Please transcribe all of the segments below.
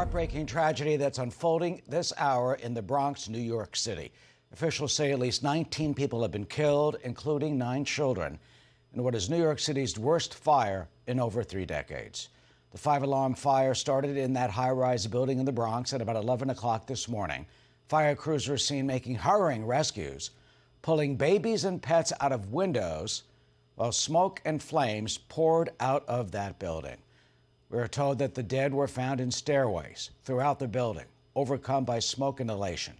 heartbreaking tragedy that's unfolding this hour in the Bronx, New York City. Officials say at least 19 people have been killed, including 9 children, in what is New York City's worst fire in over 3 decades. The 5-alarm fire started in that high-rise building in the Bronx at about 11 o'clock this morning. Fire crews were seen making harrowing rescues, pulling babies and pets out of windows while smoke and flames poured out of that building. We are told that the dead were found in stairways throughout the building, overcome by smoke inhalation.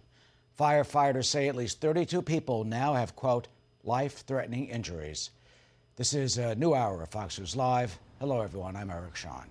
Firefighters say at least 32 people now have, quote, life-threatening injuries. This is a new hour of Fox News Live. Hello, everyone. I'm Eric Shawn.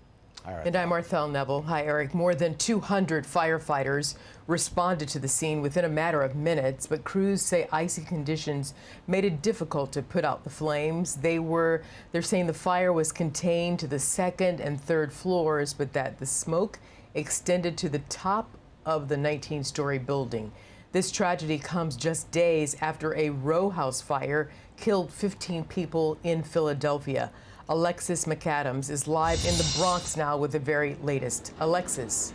And I'm Marthel Neville. Hi, Eric. More than 200 firefighters responded to the scene within a matter of minutes, but crews say icy conditions made it difficult to put out the flames. They're saying the fire was contained to the 2nd and 3rd floors, but that the smoke extended to the top of the 19-story building. This tragedy comes just days after a row house fire killed 15 people in Philadelphia. Alexis McAdams is live in the Bronx now with the very latest. Alexis.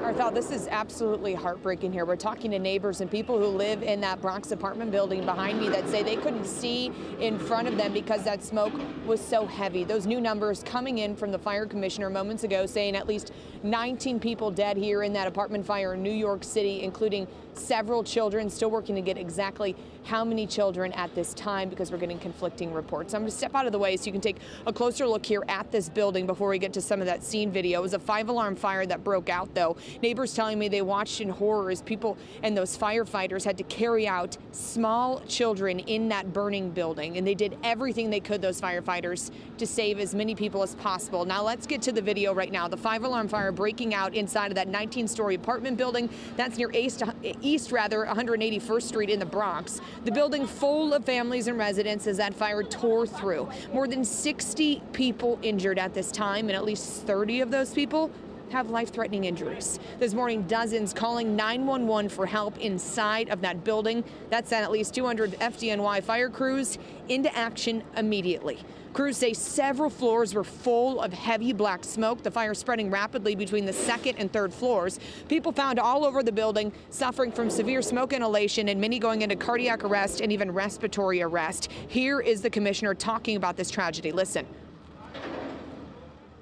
Marthel, this is absolutely heartbreaking here. We're talking to neighbors and people who live in that Bronx apartment building behind me that say they couldn't see in front of them because that smoke was so heavy. Those new numbers coming in from the fire commissioner moments ago saying at least 19 people dead here in that apartment fire in New York City, including several children. Still working to get exactly how many children at this time because we're getting conflicting reports. I'm going to step out of the way so you can take a closer look here at this building before we get to some of that scene video. It was a 5-alarm fire that broke out, though. Neighbors telling me they watched in horror as people and those firefighters had to carry out small children in that burning building, and they did everything they could, those firefighters, to save as many people as possible. Now let's get to the video right now. The 5-alarm fire breaking out inside of that 19-story apartment building. That's near East 181st Street in the Bronx. The building full of families and residents as that fire tore through. More than 60 people injured at this time, and at least 30 of those people have life-threatening injuries. This morning, dozens calling 911 for help inside of that building. That sent at least 200 FDNY fire crews into action immediately. Crews say several floors were full of heavy black smoke, the fire spreading rapidly between the 2nd and 3rd floors. People found all over the building suffering from severe smoke inhalation and many going into cardiac arrest and even respiratory arrest. Here is the commissioner talking about this tragedy. Listen.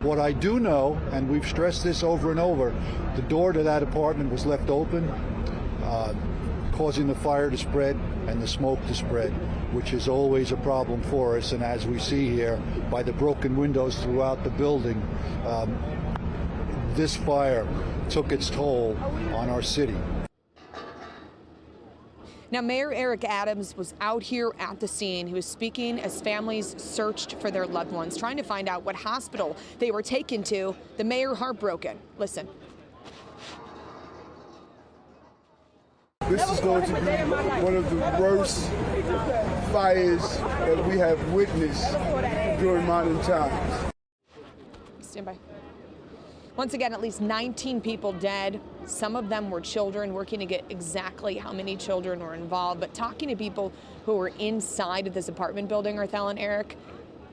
What I do know, and we've stressed this over and over, the door to that apartment was left open, causing the fire to spread and the smoke to spread, which is always a problem for us. And as we see here, by the broken windows throughout the building, this fire took its toll on our city. Now, Mayor Eric Adams was out here at the scene. He was speaking as families searched for their loved ones, trying to find out what hospital they were taken to. The mayor heartbroken. Listen. This is going to be one of the worst fires that we have witnessed during modern times. Stand by. Once again, at least 19 people dead. Some of them were children, working to get exactly how many children were involved. But talking to people who were inside of this apartment building, Arthel and Eric,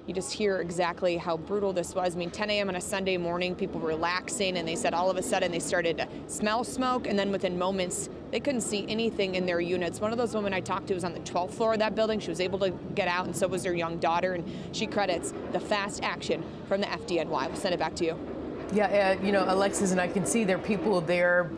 you just hear exactly how brutal this was. I mean, 10 a.m. on a Sunday morning, people were relaxing, and they said all of a sudden they started to smell smoke, and then within moments, they couldn't see anything in their units. One of those women I talked to was on the 12th floor of that building. She was able to get out, and so was her young daughter, and she credits the fast action from the FDNY. We'll send it back to you. Yeah, you know, Alexis, and I can see there are people there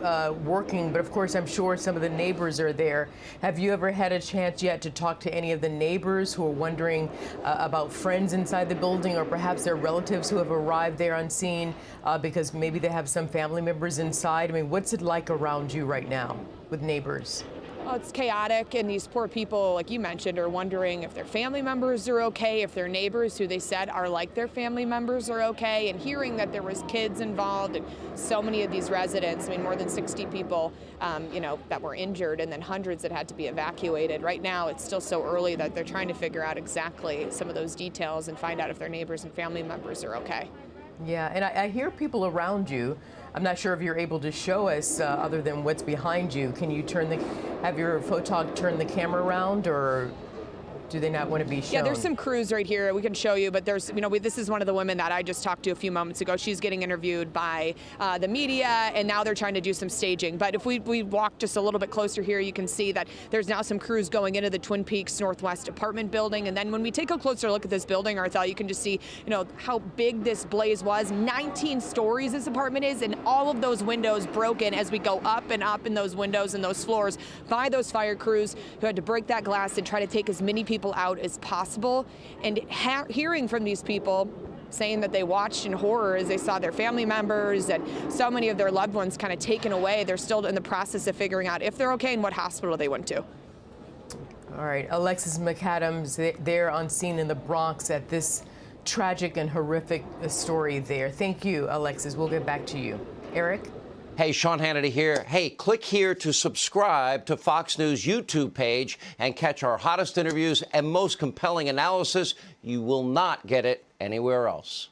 working, but of course I'm sure some of the neighbors are there. Have you ever had a chance yet to talk to any of the neighbors who are wondering about friends inside the building, or perhaps their relatives who have arrived there on scene because maybe they have some family members inside? I mean, what's it like around you right now with neighbors? Oh, it's chaotic, and these poor people, like you mentioned, are wondering if their family members are okay, if their neighbors, who they said are like their family members, are okay, and hearing that there was kids involved and so many of these residents, I mean, more than 60 people, you know, that were injured, and then hundreds that had to be evacuated. Right now, it's still so early that they're trying to figure out exactly some of those details and find out if their neighbors and family members are okay. Yeah, and I hear people around you. I'm not sure if you're able to show us other than what's behind you. Can you have your photog turn the camera around, or do they not want to be shown? Yeah, there's some crews right here we can show you, but there's, this is one of the women that I just talked to a few moments ago. She's getting interviewed by the media, and now they're trying to do some staging. But if we walk just a little bit closer here, you can see that there's now some crews going into the Twin Peaks Northwest apartment building. And then when we take a closer look at this building, Arthel, you can just see, how big this blaze was. 19 stories this apartment is, and all of those windows broken as we go up and up in those windows and those floors by those fire crews who had to break that glass and try to take as many people out as possible. And hearing from these people saying that they watched in horror as they saw their family members and so many of their loved ones kind of taken away. They're still in the process of figuring out if they're okay and what hospital they went to. All right, Alexis McAdams, they're on scene in the Bronx at this tragic and horrific story there. Thank you, Alexis. We'll get back to you. Eric? Hey, Sean Hannity here. Hey, click here to subscribe to Fox News YouTube page and catch our hottest interviews and most compelling analysis. You will not get it anywhere else.